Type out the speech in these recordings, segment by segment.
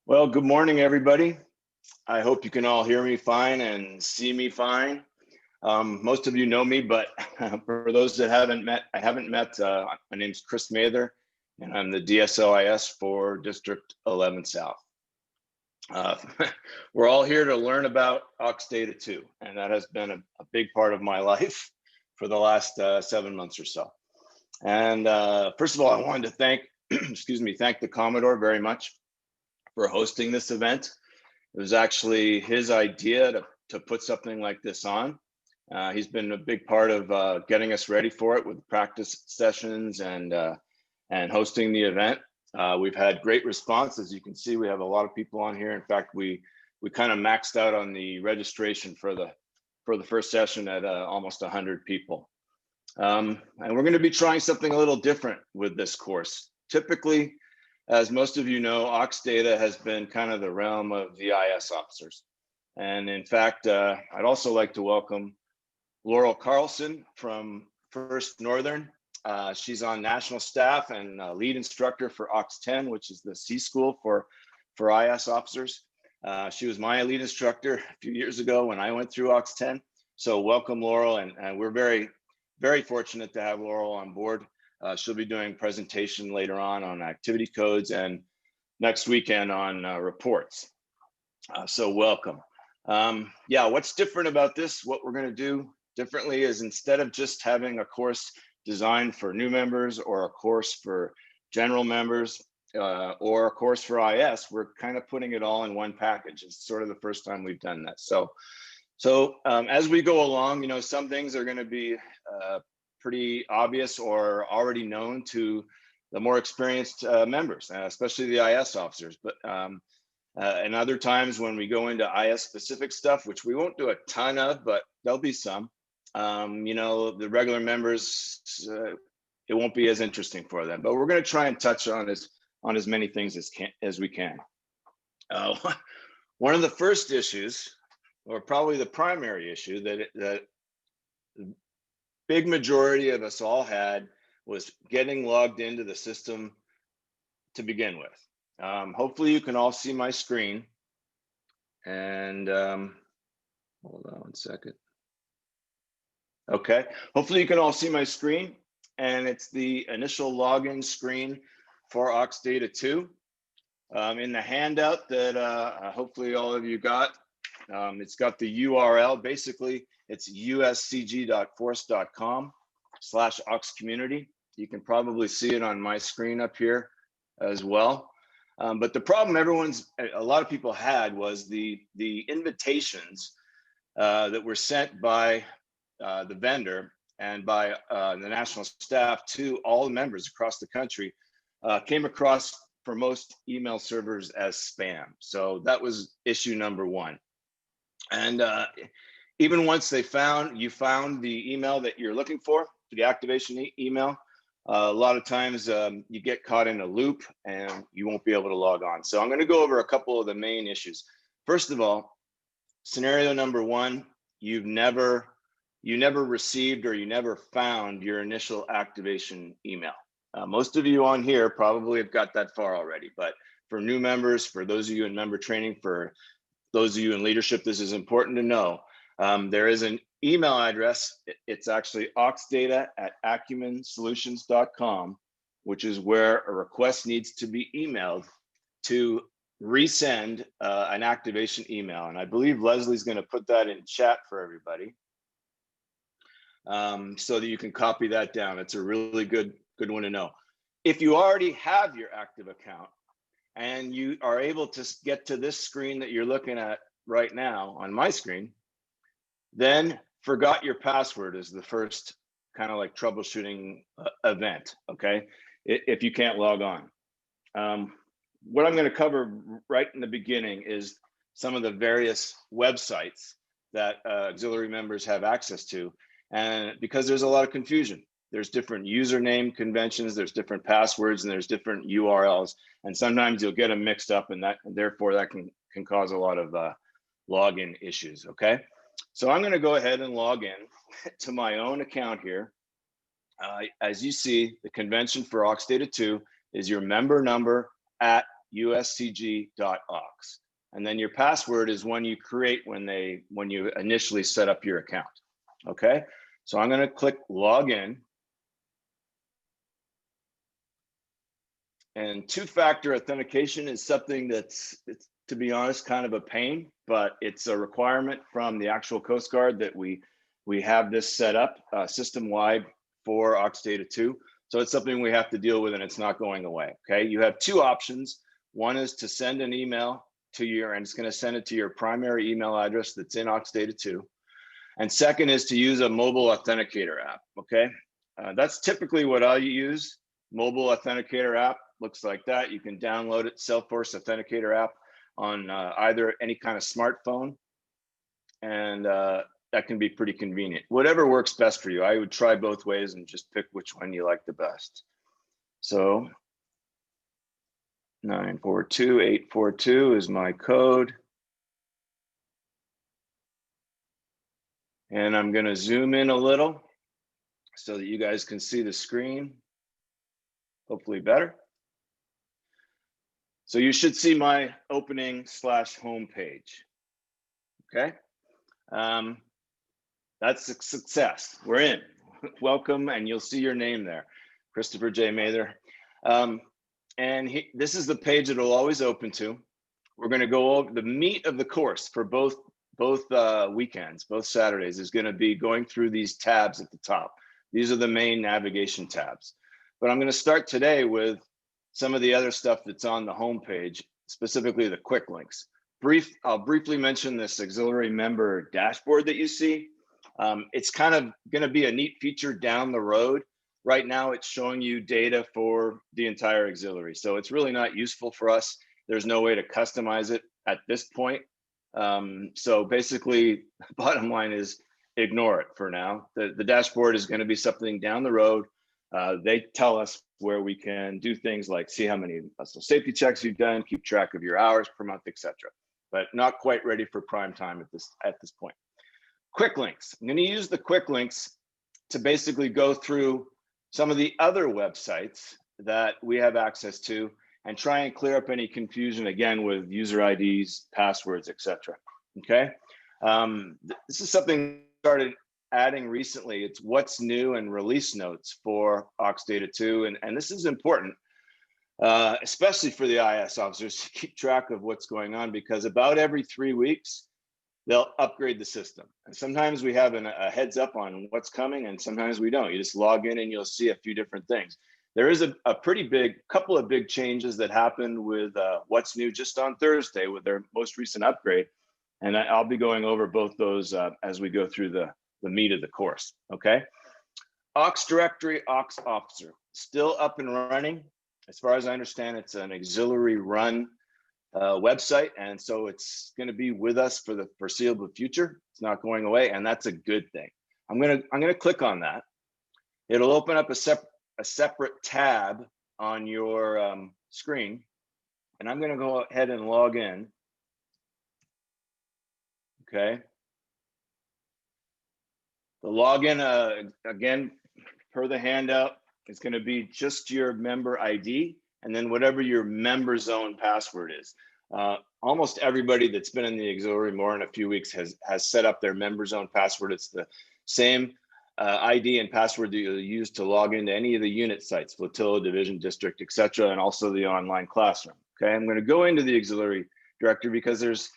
Well, good morning, everybody. I hope you can all hear me fine and see me fine. Most of you know me, but for those that haven't met, my name's Chris Mather, and I'm the DSOIS for District 11 South. We're all here to learn about AUXDATA 2, and that has been a big part of my life for the last 7 months or so. And first of all, I wanted to thank, thank the Commodore very much for hosting this event. It was actually his idea to put something like this on. He's been a big part of getting us ready for it with practice sessions and hosting the event. We've had great response. As you can see, we have a lot of people on here. In fact, we kind of maxed out on the registration for the first session at almost 100 people. And we're going to be trying something a little different with this course. Typically, as most of you know, AUXDATA has been kind of the realm of the IS officers. And in fact, I'd also like to welcome Laurel Carlson from First Northern. She's on national staff and lead instructor for AUX10, which is the C school for IS officers. She was my lead instructor a few years ago when I went through AUX10. So welcome, Laurel, and we're very, very fortunate to have Laurel on board. She'll be doing presentation later on activity codes and next weekend on reports. So welcome. Yeah, what's different about this, what we're going to do differently is instead of just having a course designed for new members or a course for general members or a course for IS, we're kind of putting it all in one package. It's sort of the first time we've done that. So as we go along, you know, some things are going to be pretty obvious or already known to the more experienced members, especially the IS officers. But and other times when we go into IS specific stuff, which we won't do a ton of, but there'll be some, you know, the regular members, it won't be as interesting for them. But we're going to try and touch on as many things as we can. One of the first issues, or probably the primary issue that big majority of us all had, was getting logged into the system to begin with. Hopefully you can all see my screen, and hold on one second. Okay, hopefully you can all see my screen, and it's the initial login screen for AUXDATA 2. In the handout that hopefully all of you got, it's got the URL. Basically, it's uscg.force.com/AUXCommunity. You can probably see it on my screen up here as well. But the problem a lot of people had was the invitations that were sent by the vendor and by the national staff to all the members across the country came across for most email servers as spam. So that was issue number one. And even once you found the email that you're looking for, the activation email, a lot of times you get caught in a loop and you won't be able to log on. So I'm going to go over a couple of the main issues. First of all, scenario number one, you never received or you never found your initial activation email. Most of you on here probably have got that far already, but for new members, for those of you in member training, for those of you in leadership, this is important to know. There is an email address. It's actually auxdata@acumansolutions.com, which is where a request needs to be emailed to resend an activation email. And I believe Leslie's going to put that in chat for everybody so that you can copy that down. It's a really good one to know. If you already have your active account and you are able to get to this screen that you're looking at right now on my screen, then forgot your password is the first kind of like troubleshooting event, okay? If you can't log on. What I'm going to cover right in the beginning is some of the various websites that auxiliary members have access to, and because there's a lot of confusion. There's different username conventions, there's different passwords, and there's different URLs, and sometimes you'll get them mixed up, and therefore that can cause a lot of login issues, okay? So I'm going to go ahead and log in to my own account here. As you see, the convention for AUXDATA 2 is your member number at uscg.aux. And then your password is one you create when you initially set up your account. Okay, so I'm going to click login. And two-factor authentication is something it's, to be honest, kind of a pain, but it's a requirement from the actual Coast Guard that we have this set up system-wide for AUXDATA 2. So it's something we have to deal with, and it's not going away. Okay, you have two options. One is to send an email to and it's going to send it to your primary email address that's in AUXDATA 2. And second is to use a mobile authenticator app. Okay, that's typically what I use. Mobile authenticator app looks like that. You can download it, Salesforce Authenticator app, on either any kind of smartphone, and that can be pretty convenient. Whatever works best for you. I would try both ways and just pick which one you like the best. So 942842 is my code. And I'm going to zoom in a little so that you guys can see the screen, hopefully better. So you should see my opening/home page. Okay, that's a success. We're in. Welcome, and you'll see your name there, Christopher J. Mather. This is the page that will always open to. We're going to go over the meat of the course for both weekends, both Saturdays, is going to be going through these tabs at the top. These are the main navigation tabs. But I'm going to start today with some of the other stuff that's on the home page, specifically the quick links. I'll briefly mention this auxiliary member dashboard that you see. It's kind of going to be a neat feature down the road. Right now, it's showing you data for the entire auxiliary. So it's really not useful for us. There's no way to customize it at this point. So basically, bottom line is ignore it for now. The dashboard is going to be something down the road. They tell us where we can do things like see how many safety checks you've done, keep track of your hours per month, etc. But not quite ready for prime time at this point. Quick links. I'm going to use the quick links to basically go through some of the other websites that we have access to and try and clear up any confusion again with user IDs, passwords, etc. Okay. This is something we started adding recently. It's what's new and release notes for AUXDATA 2. And this is important, especially for the IS officers to keep track of what's going on, because about every 3 weeks, they'll upgrade the system. And sometimes we have a heads up on what's coming, and sometimes we don't. You just log in and you'll see a few different things. There is a pretty big, couple of big changes that happened with what's new just on Thursday with their most recent upgrade. And I'll be going over both those as we go through the meat of the course, okay? Aux directory, aux officer, still up and running. As far as I understand, it's an auxiliary run website, and so it's going to be with us for the foreseeable future. It's not going away, and that's a good thing. I'm gonna click on that. It'll open up a separate tab on your screen, and I'm gonna go ahead and log in. Okay. The login, again, per the handout, is going to be just your member ID and then whatever your member zone password is. Almost everybody that's been in the auxiliary more than a few weeks has set up their member zone password. It's the same ID and password that you'll use to log into any of the unit sites, flotilla, division, district, etc., and also the online classroom. Okay, I'm going to go into the auxiliary directory because there's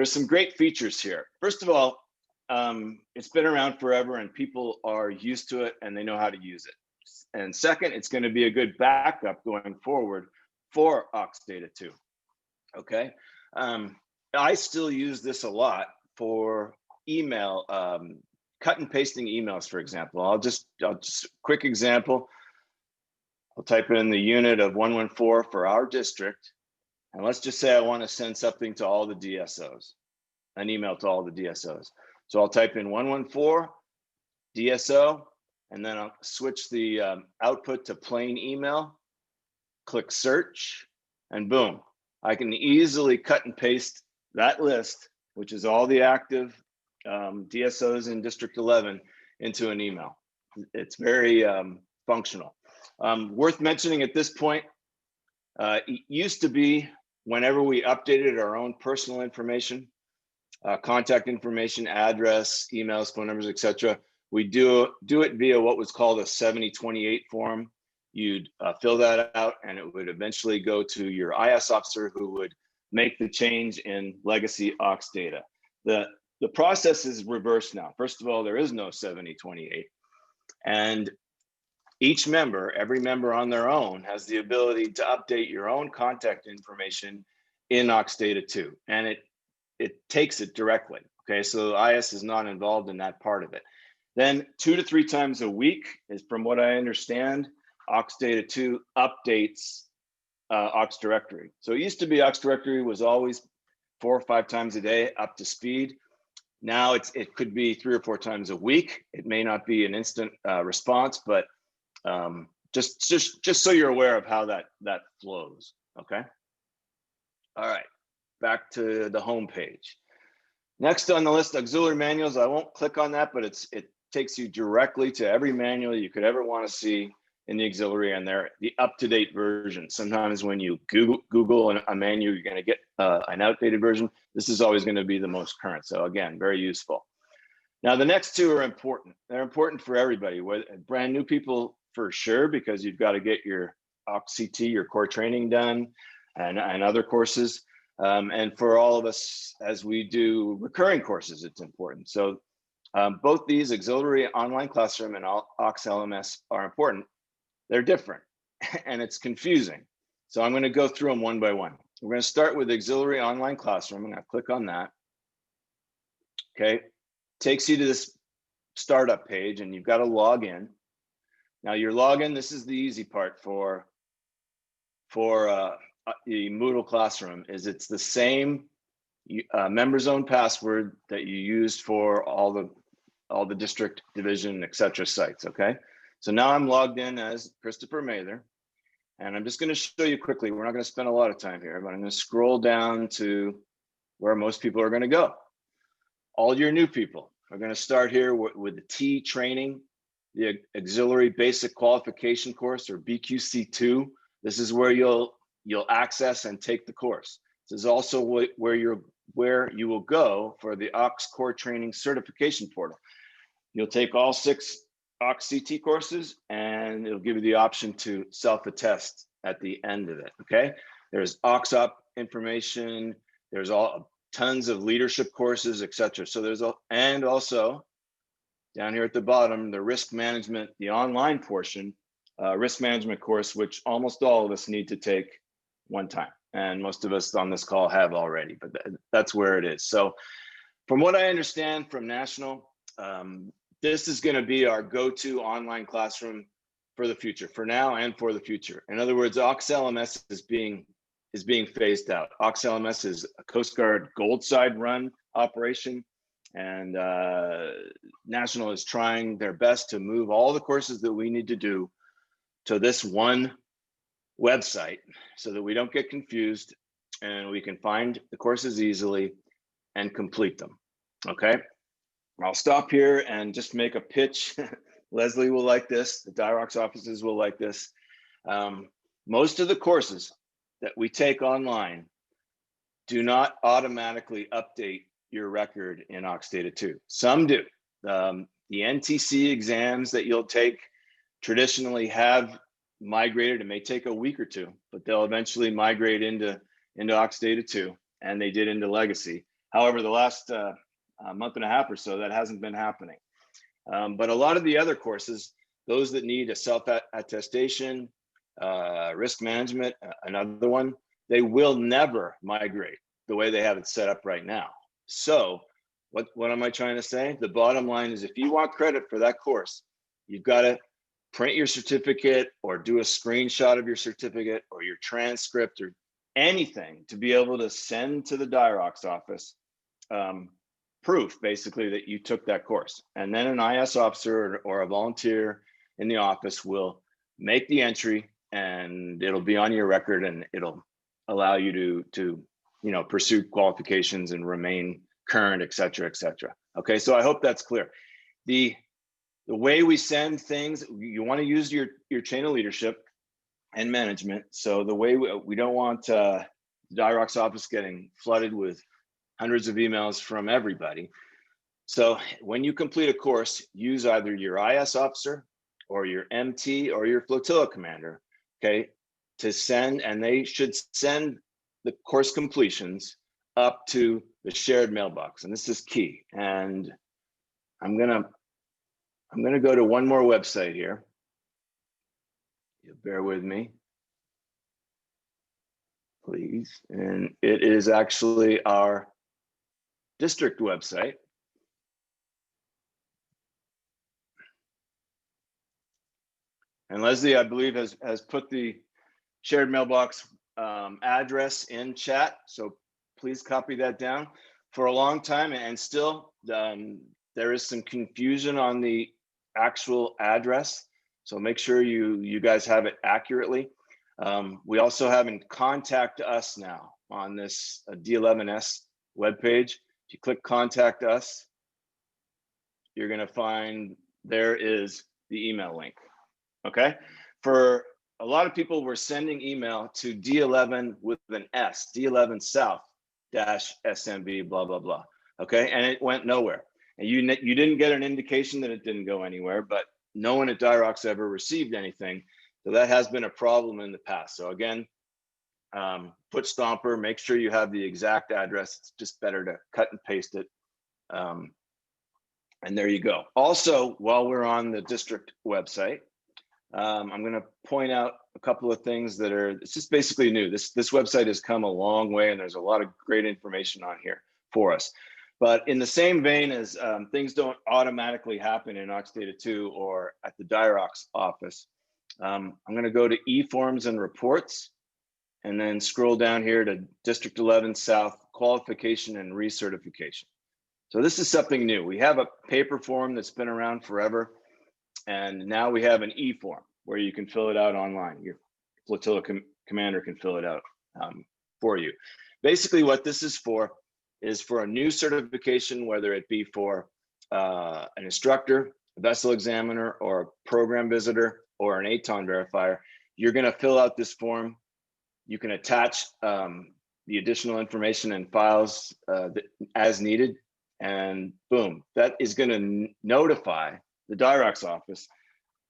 some great features here. First of all, it's been around forever and people are used to it and they know how to use it. And second, it's going to be a good backup going forward for AUXDATA 2. Okay, I still use this a lot for email, cut and pasting emails, for example. I'll just quick example. I'll type in the unit of 114 for our district. And let's just say I want to send something to all the DSOs, an email to all the DSOs. So I'll type in 114 DSO, and then I'll switch the output to plain email, click search, and boom. I can easily cut and paste that list, which is all the active DSOs in District 11, into an email. It's very functional. Worth mentioning at this point, It used to be whenever we updated our own personal information, contact information, address, emails, phone numbers, etc., we do it via what was called a 7028 form. You'd fill that out, and it would eventually go to your IS officer, who would make the change in legacy AUXDATA. The process is reversed now. First of all, there is no 7028, and each member, every member on their own, has the ability to update your own contact information in AUXDATA 2, and it takes it directly. Okay, so IS is not involved in that part of it. Then 2 to 3 times a week is, from what I understand, AUXDATA 2 updates aux directory. So it used to be aux directory was always 4 or 5 times a day up to speed. Now it could be 3 or 4 times a week. It may not be an instant response, but just so you're aware of how that flows. Okay. All right, back to the home page. Next on the list, auxiliary manuals. I won't click on that, but it takes you directly to every manual you could ever want to see in the auxiliary, and they're the up-to-date version. Sometimes when you Google a manual, you're going to get an outdated version. This is always going to be the most current. So again, very useful. Now, the next 2 are important. They're important for everybody, brand new people for sure, because you've got to get your AUX-CT, your core training done, and other courses. And for all of us, as we do recurring courses, it's important. So both these, auxiliary online classroom and AuxLMS, are important. They're different, and it's confusing. So I'm going to go through them one by one. We're going to start with auxiliary online classroom. I'm going to click on that. Okay, takes you to this startup page, and you've got to log in. Now your login, this is the easy part for the Moodle Classroom, is it's the same member's own password that you used for all the district, division, etc. sites. Okay, so now I'm logged in as Christopher Mather, and I'm just going to show you quickly. We're not going to spend a lot of time here, but I'm going to scroll down to where most people are going to go. All your new people are going to start here with the T training, the auxiliary basic qualification course, or BQC2. This is where you'll access and take the course. This is also where you will go for the aux core training certification portal. You'll take all 6 AUX-CT courses, and it'll give you the option to self-attest at the end of it. Okay, there's AUX-UP information. There's tons of leadership courses, etc. So and also down here at the bottom, the risk management, the online portion, risk management course, which almost all of us need to take one time, and most of us on this call have already, but that's where it is. So from what I understand from National, this is going to be our go-to online classroom for the future, for now and for the future. In other words, AuxLMS is being phased out. AuxLMS is a Coast Guard Gold Side run operation, and National is trying their best to move all the courses that we need to do to this one website, so that we don't get confused and we can find the courses easily and complete them. Okay, I'll stop here and just make a pitch. Leslie will like this. The Dirox offices will like this. Most of the courses that we take online do not automatically update your record in AUXDATA 2. Some do. The NTC exams that you'll take traditionally have migrated. It may take a week or 2, but they'll eventually migrate into AUXDATA 2, and they did into Legacy. However, the last month and a half or so, that hasn't been happening. But a lot of the other courses, those that need a self-attestation, risk management, another one, they will never migrate the way they have it set up right now. So what am I trying to say? The bottom line is, if you want credit for that course, you've got to print your certificate or do a screenshot of your certificate or your transcript or anything to be able to send to the Dirox office proof, basically, that you took that course. And then an IS officer or a volunteer in the office will make the entry, and it'll be on your record, and it'll allow you to pursue qualifications and remain current, et cetera, et cetera. Okay, so I hope that's clear. The way we send things, you want to use your chain of leadership. and management. So the way we don't want the DIROC's office getting flooded with hundreds of emails from everybody. So when you complete a course, use either your IS officer or your MT or your flotilla commander, okay, to send, and they should send the course completions up to the shared mailbox. And this is key. And I'm gonna go to one more website here. You bear with me, please. And it is actually our district website. And Leslie, I believe, has put the shared mailbox address in chat. So please copy that down. For a long time, and still there is some confusion on the actual address. So make sure you guys have it accurately. We also have in Contact Us now on this D11S webpage. If you click Contact Us, you're gonna find there is the email link, okay? For a lot of people were sending email to D11 with an S, D11 South -SMB, blah, blah, blah, okay? And it went nowhere. And you didn't get an indication that it didn't go anywhere, but no one at DIROC's ever received anything. So that has been a problem in the past. So again, put Stomper, make sure you have the exact address. It's just better to cut and paste it. And there you go. Also, while we're on the district website, I'm going to point out a couple of things that are, it's just basically new. This website has come a long way, and there's a lot of great information on here for us. But in the same vein as things don't automatically happen in AUXDATA 2 or at the DIROC's office, I'm going to go to eForms and Reports, and then scroll down here to District 11 South Qualification and Recertification. So this is something new. We have a paper form that's been around forever, and now we have an e-form where you can fill it out online. Your flotilla commander can fill it out for you. Basically, what this is for a new certification, whether it be for an instructor, a vessel examiner, or a program visitor, or an ATON verifier. You're going to fill out this form. You can attach the additional information and files as needed, and boom, that is going to notify the DIROC's office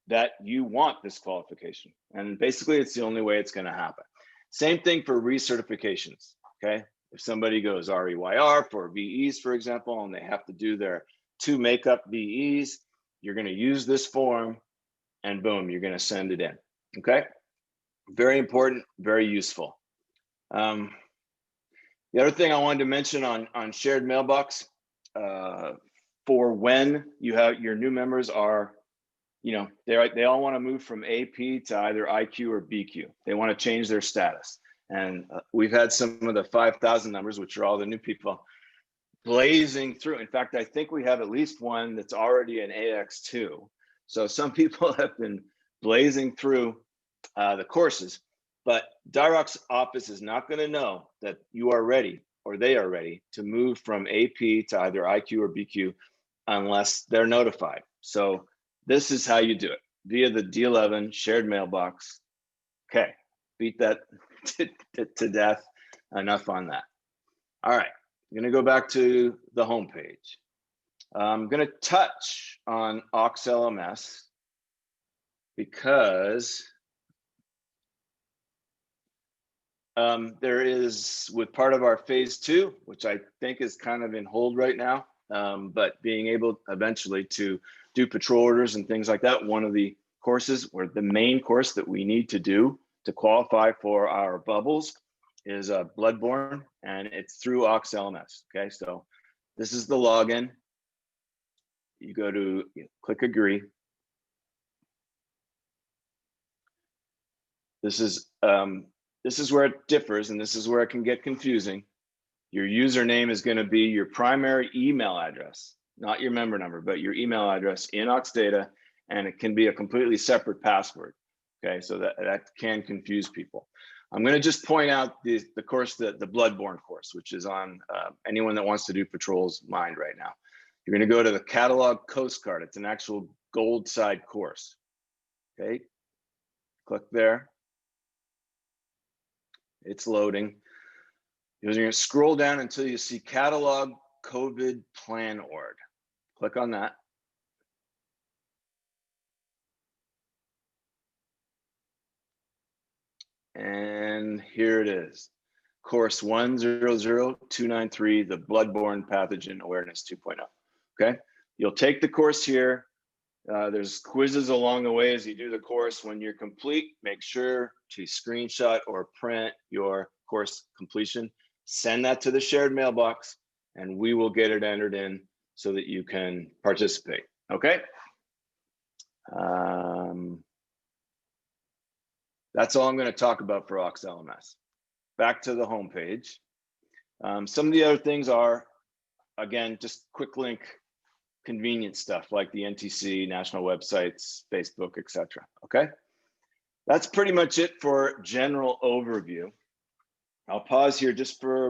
that you want this qualification. And basically, it's the only way it's going to happen. Same thing for recertifications, okay? If somebody goes REYR for VEs, for example, and they have to do their 2 makeup VEs, you're going to use this form, and boom, you're going to send it in, okay? Very important, very useful. The other thing I wanted to mention on shared mailbox, for when you have your new members are, you know, they all want to move from AP to either IQ or BQ. They want to change their status. And we've had some of the 5,000 numbers, which are all the new people, blazing through. In fact, I think we have at least one that's already an AX2. So some people have been blazing through the courses, but DIROC's office is not going to know that you are ready or they are ready to move from AP to either IQ or BQ unless they're notified. So this is how you do it, via the D11 shared mailbox. Okay, beat that to death. Enough on that. All right, I'm going to go back to the home page. I'm going to touch on AuxLMS because there is, with part of our phase 2, which I think is kind of in hold right now, but being able eventually to do patrol orders and things like that, one of the courses, or the main course that we need to do to qualify for our bubbles, is Bloodborne, and it's through AuxLMS. Okay, so this is the login. You go to click agree. This is where it differs, and this is where it can get confusing. Your username is going to be your primary email address, not your member number, but your email address in AUXDATA, and it can be a completely separate password. Okay, so that can confuse people. I'm going to just point out the course, the Bloodborne course, which is on anyone that wants to do patrols mind right now. You're going to go to the catalog Coast Guard. It's an actual gold side course. Okay, click there. It's loading. You're going to scroll down until you see Catalog COVID Plan Org. Click on that. And here it is. Course 100293, the Bloodborne Pathogen Awareness 2.0. Okay, you'll take the course here. There's quizzes along the way as you do the course. When you're complete, make sure to screenshot or print your course completion. Send that to the shared mailbox, and we will get it entered in so that you can participate. Okay. That's all I'm going to talk about for AuxLMS. Back to the home page. Some of the other things are, again, just quick link, convenient stuff like the NTC, national websites, Facebook, etc. Okay, that's pretty much it for general overview. I'll pause here just for